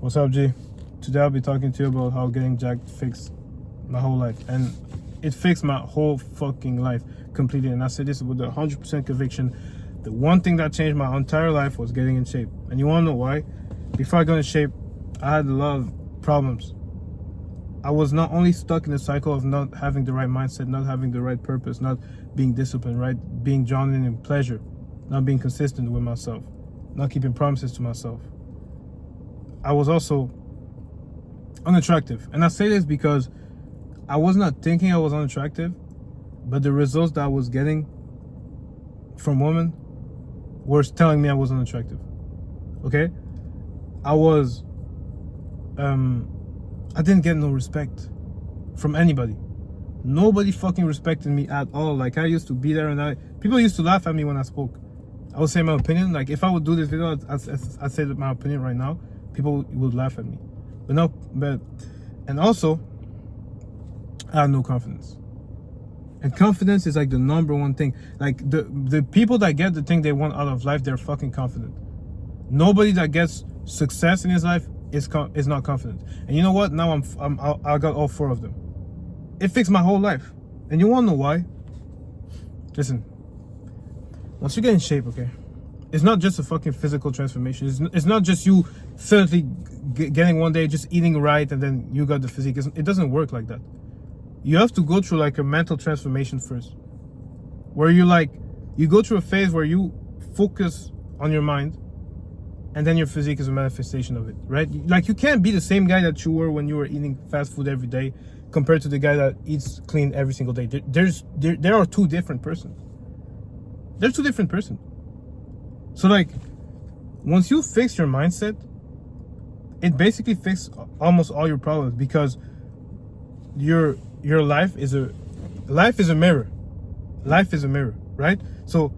What's up, G? Today I'll be talking to you about how getting jacked fixed my whole life. And it fixed my whole fucking life completely. And I say this with 100% conviction. The one thing that changed my entire life was getting in shape. And you wanna know why? Before I got in shape, I had a lot of problems. I was not only stuck in the cycle of not having the right mindset, not having the right purpose, not being disciplined, right? Being drawn in pleasure, not being consistent with myself, not keeping promises to myself. I was also unattractive. And I say this because I was not thinking I was unattractive, but the results that I was getting from women were telling me I was unattractive. Okay? I didn't get no respect from anybody. Nobody fucking respected me at all. Like, I used to be there and people used to laugh at me when I spoke. I would say my opinion. Like, if I would do this video, I'd say that my opinion right now, people would laugh at me. And also, I had no confidence. And confidence is like the number one thing. Like, the people that get the thing they want out of life, they're fucking confident. Nobody that gets success in his life is not confident. And you know what? Now I got all four of them. It fixed my whole life. And you wanna know why? Listen, once you get in shape, okay, it's not just a fucking physical transformation. It's not just you suddenly getting one day just eating right and then you got the physique. It doesn't work like that. You have to go through like a mental transformation first, where you go through a phase where you focus on your mind, and then your physique is a manifestation of it, right? Like, you can't be the same guy that you were when you were eating fast food every day compared to the guy that eats clean every single day. There are two different persons. They're two different persons. So like, once you fix your mindset, it basically fixes almost all your problems, because your life is a mirror. Life is a mirror, right? So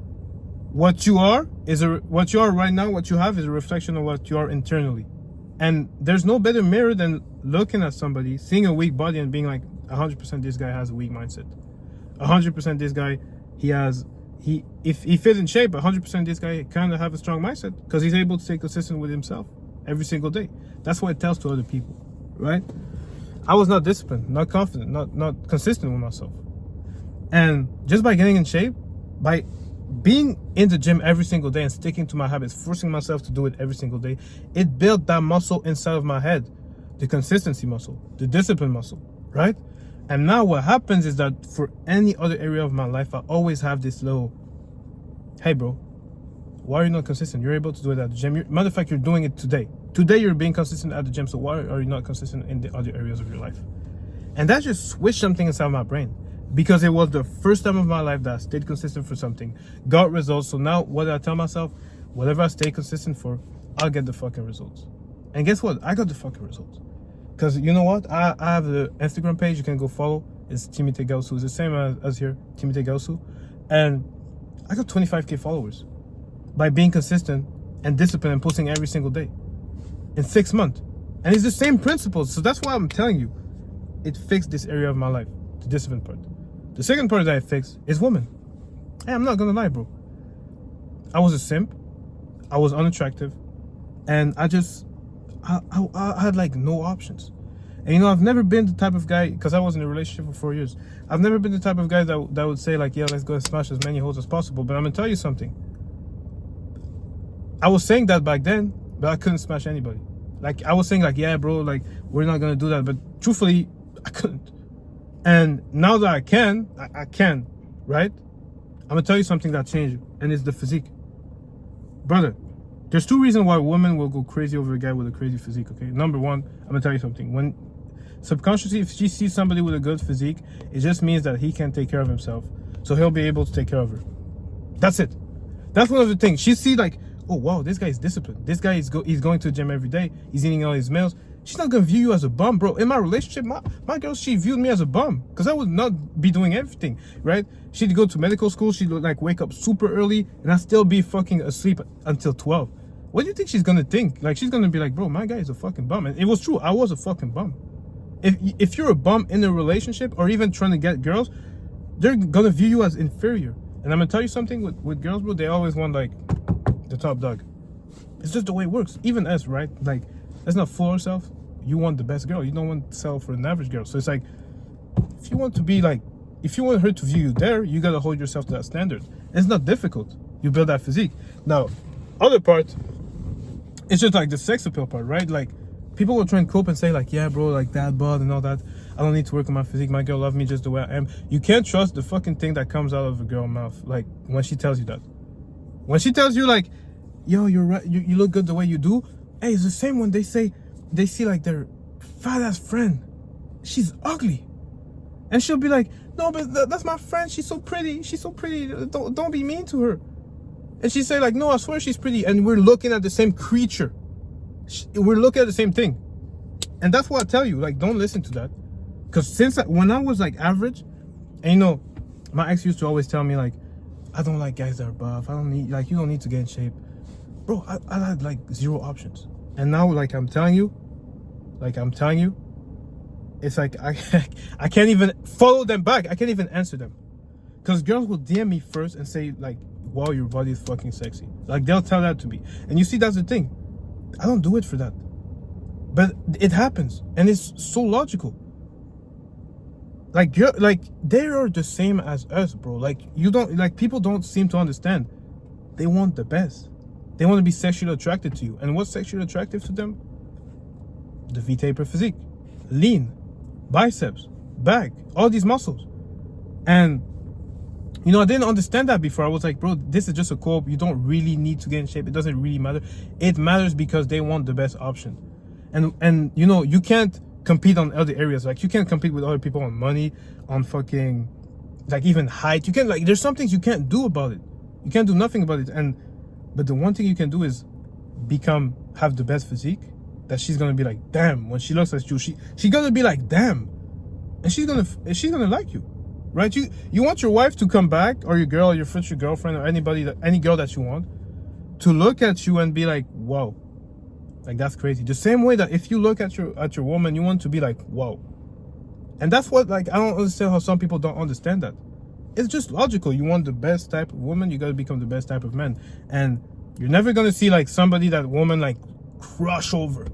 what you are right now, what you have is a reflection of what you are internally. And there's no better mirror than looking at somebody, seeing a weak body and being like, 100% this guy has a weak mindset. 100% this guy, if he fits in shape, 100% this guy kind of have a strong mindset, because he's able to stay consistent with himself every single day. That's what it tells to other people, right? I was not disciplined, not confident, not consistent with myself. And just by getting in shape, by being in the gym every single day and sticking to my habits, forcing myself to do it every single day, it built that muscle inside of my head, the consistency muscle, the discipline muscle, right? And now what happens is that for any other area of my life, I always have this little, hey bro, why are you not consistent? You're able to do it at the gym. Matter of fact, you're doing it today. Today you're being consistent at the gym, so why are you not consistent in the other areas of your life? And that just switched something inside my brain, because it was the first time of my life that I stayed consistent for something, got results. So now what did I tell myself? Whatever I stay consistent for, I'll get the fucking results. And guess what? I got the fucking results. Because you know what? I have the Instagram page you can go follow. It's Timite Gausu. It's the same as here, Timite Gausu. And I got 25K followers by being consistent and disciplined and posting every single day in 6 months. And it's the same principles. So that's why I'm telling you, it fixed this area of my life, the discipline part. The second part that I fixed is women. Hey, I'm not gonna lie, bro. I was a simp. I was unattractive. And I had like no options. And you know, I've never been the type of guy, because I was in a relationship for 4 years. I've never been the type of guy that would say like, yeah, let's go and smash as many holes as possible. But I'm gonna tell you something. I was saying that back then, but I couldn't smash anybody. Like, I was saying like, yeah, bro, like, we're not gonna do that. But truthfully, I couldn't. And now that I can, I can, right? I'm gonna tell you something that changed, and it's the physique. Brother, there's two reasons why women will go crazy over a guy with a crazy physique, okay? Number one, I'm gonna tell you something. When subconsciously, if she sees somebody with a good physique, it just means that he can take care of himself. So he'll be able to take care of her. That's it. That's one of the things. She see like, oh wow, this guy is disciplined. This guy he's going to the gym every day. He's eating all his meals. She's not gonna view you as a bum, bro. In my relationship, my girl, she viewed me as a bum, because I would not be doing everything, right? She'd go to medical school. She'd like wake up super early, and I'd still be fucking asleep until 12. What do you think she's gonna think? Like, she's gonna be like, bro, my guy is a fucking bum. And it was true. I was a fucking bum. If you're a bum in a relationship or even trying to get girls, they're gonna view you as inferior. And I'm gonna tell you something with girls, bro. They always want like the top dog. It's just the way it works. Even us, right? Like, let's not fool ourselves. You want the best girl. You don't want to settle for an average girl. So it's like, if you want to be like, if you want her to view you there, you gotta hold yourself to that standard. It's not difficult. You build that physique. Now, other part, it's just like the sex appeal part, right? Like, people will try and cope and say like, yeah, bro, like that bod and all that. I don't need to work on my physique. My girl love me just the way I am. You can't trust the fucking thing that comes out of a girl's mouth. Like, when she tells you that. When she tells you like, yo, you're right, you look good the way you do. Hey, it's the same when they say, they see like their fat ass friend. She's ugly. And she'll be like, no, but that's my friend. She's so pretty. She's so pretty. Don't be mean to her. And she say like, no, I swear she's pretty. And we're looking at the same creature. We're looking at the same thing. And that's what I tell you. Like, don't listen to that. Because when I was like average, and you know, my ex used to always tell me like, I don't like guys that are buff. I don't need, like, you don't need to get in shape. Bro, I had like 0 options. And now, like I'm telling you, it's like I can't even follow them back. I can't even answer them. Because girls will DM me first and say like, wow, your body is fucking sexy. Like, they'll tell that to me. And you see, that's the thing. I don't do it for that. But it happens. And it's so logical. Like, they are the same as us, bro. Like, people don't seem to understand. They want the best. They want to be sexually attracted to you. And what's sexually attractive to them? The V-taper physique. Lean. Biceps. Back. All these muscles. And, you know, I didn't understand that before. I was like, bro, this is just a cope. You don't really need to get in shape. It doesn't really matter. It matters because they want the best option. And you know, you can't compete on other areas. Like, you can't compete with other people on money, on fucking, like, even height. You can't, like, there's some things you can't do about it. You can't do nothing about it. But the one thing you can do is have the best physique that she's gonna be like, damn. When she looks at you, she's gonna be like, damn. And she's gonna like you, right? You want your wife to come back, or your girl, or your future girlfriend, or any girl that you want, to look at you and be like, wow. Like, that's crazy. The same way that if you look at your woman, you want to be like, wow. And that's what, like, I don't understand how some people don't understand that. It's just logical. You want the best type of woman, you gotta become the best type of man. And you're never gonna see like somebody that woman like crush over,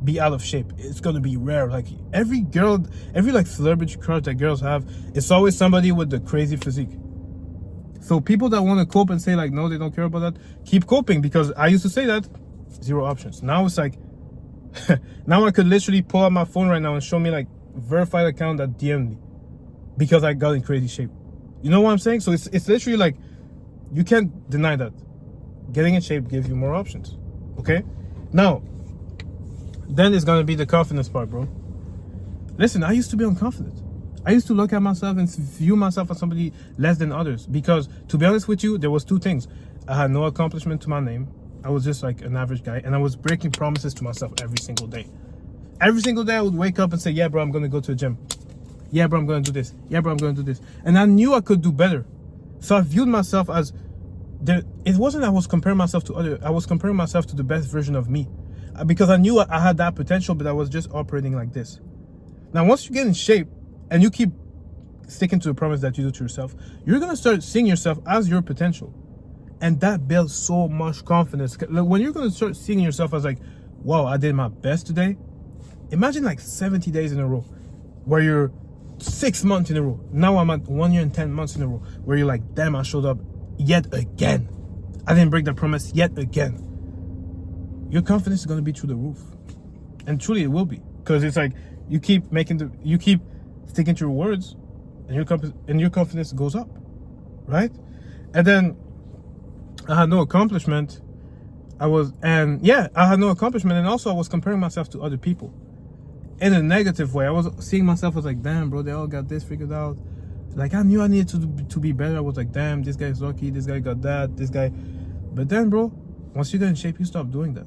be out of shape. It's gonna be rare. Like, every like celebrity crush that girls have, it's always somebody with the crazy physique. So people that want to cope and say like, no, they don't care about that, keep coping. Because I used to say that, 0 options. Now it's like, now I could literally pull out my phone right now and show me like verified account that DM'd me because I got in crazy shape. You know what I'm saying? So it's literally like, you can't deny that. Getting in shape gives you more options. Okay? Now, then it's gonna be the confidence part, bro. Listen, I used to be unconfident. I used to look at myself and view myself as somebody less than others. Because, to be honest with you, there was 2 things. I had no accomplishment to my name. I was just like an average guy. And I was breaking promises to myself every single day. Every single day I would wake up and say, yeah, bro, I'm gonna go to the gym. Yeah, bro, I'm gonna do this. Yeah, bro, I'm gonna do this. And I knew I could do better. So I viewed myself as, it wasn't I was comparing myself to others. I was comparing myself to the best version of me. Because I knew I had that potential, but I was just operating like this. Now, once you get in shape and you keep sticking to the promise that you do to yourself, you're gonna start seeing yourself as your potential. And that builds so much confidence. When you're gonna start seeing yourself as like, wow, I did my best today. Imagine like 70 days in a row where you're 6 months in a row. Now I'm at 1 year and 10 months in a row where you're like, damn, I showed up yet again. I didn't break the promise yet again. Your confidence is gonna be through the roof. And truly it will be. Because it's like, you keep sticking to your words and your confidence goes up. Right? And then I had no accomplishment. I had no accomplishment. And also I was comparing myself to other people. In a negative way. I was seeing myself as like, damn, bro, they all got this figured out. Like, I knew I needed to be better. I was like, damn, this guy's lucky. This guy got that. This guy. But then, bro, once you get in shape, you stop doing that.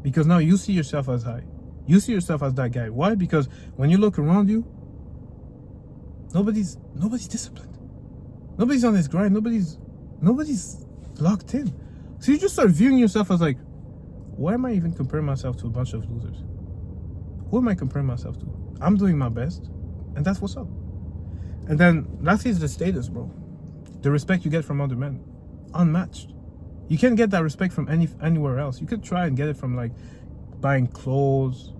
Because now you see yourself as high. You see yourself as that guy. Why? Because when you look around you, nobody's disciplined. Nobody's on this grind. Nobody's locked in. So you just start viewing yourself as like, why am I even comparing myself to a bunch of losers? Who am I comparing myself to? I'm doing my best, and that's what's up. And then that is the status, bro. The respect you get from other men, unmatched. You can't get that respect from anywhere else. You could try and get it from like buying clothes,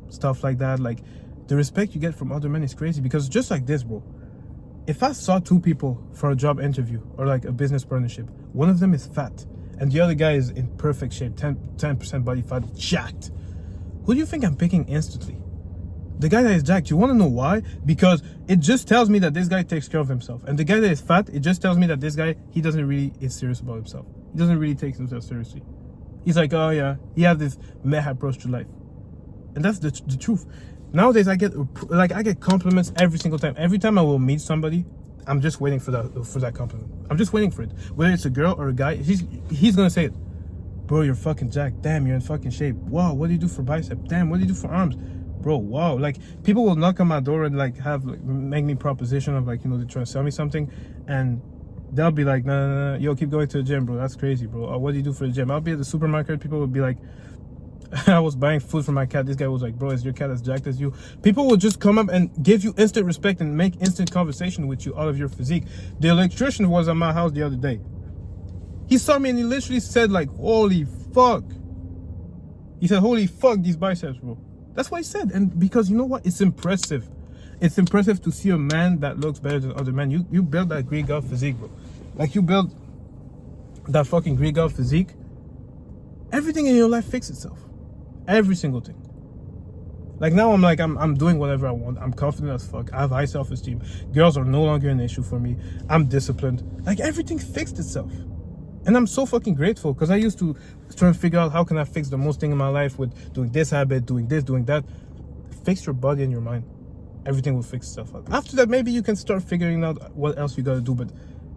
stuff like that. Like, the respect you get from other men is crazy. Because just like this, bro, if I saw two people for a job interview or like a business partnership, one of them is fat and the other guy is in perfect shape, 10% body fat, jacked, who do you think I'm picking instantly? The guy that is jacked. You want to know why? Because it just tells me that this guy takes care of himself. And the guy that is fat, it just tells me that this guy, he doesn't really is serious about himself. He doesn't really take himself seriously. He's like, oh yeah, he has this meh approach to life. And that's the truth. Nowadays, I get compliments every single time. Every time I will meet somebody, I'm just waiting for that compliment. I'm just waiting for it. Whether it's a girl or a guy, he's gonna say it. Bro, you're fucking jacked. Damn, you're in fucking shape. Wow, what do you do for bicep? Damn, what do you do for arms? Bro, wow. Like, people will knock on my door and like make me proposition of like, you know, they're trying to sell me something, and they'll be like, no, yo, keep going to the gym, bro. That's crazy, bro. What do you do for the gym? I'll be at the supermarket. People will be like, I was buying food for my cat. This guy was like, bro, is your cat as jacked as you? People will just come up and give you instant respect and make instant conversation with you out of your physique. The electrician was at my house the other day. He saw me and he literally said like, holy fuck. He said, holy fuck, these biceps, bro. That's what he said. And because you know what? It's impressive. It's impressive to see a man that looks better than other men. You build that Greek god physique, bro. Like, you build that fucking Greek god physique. Everything in your life fixes itself. Every single thing. Like, now I'm doing whatever I want. I'm confident as fuck. I have high self-esteem. Girls are no longer an issue for me. I'm disciplined. Like, everything fixed itself. And I'm so fucking grateful, because I used to try and figure out how can I fix the most thing in my life with doing this habit, doing this, doing that. Fix your body and your mind. Everything will fix itself out. After that, maybe you can start figuring out what else you gotta do. But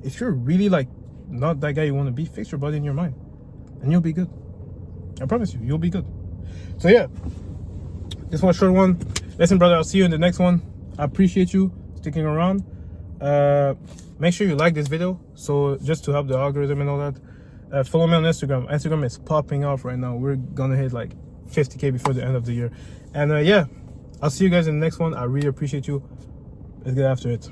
if you're really like not that guy you want to be, fix your body and your mind, and you'll be good. I promise you, you'll be good. So yeah, this was a short one. Listen, brother, I'll see you in the next one. I appreciate you sticking around. Make sure you like this video, so just to help the algorithm and all that. Follow me on Instagram. Instagram is popping off right now. We're gonna hit like 50K before the end of the year. And yeah, I'll see you guys in the next one. I really appreciate you. Let's get after it.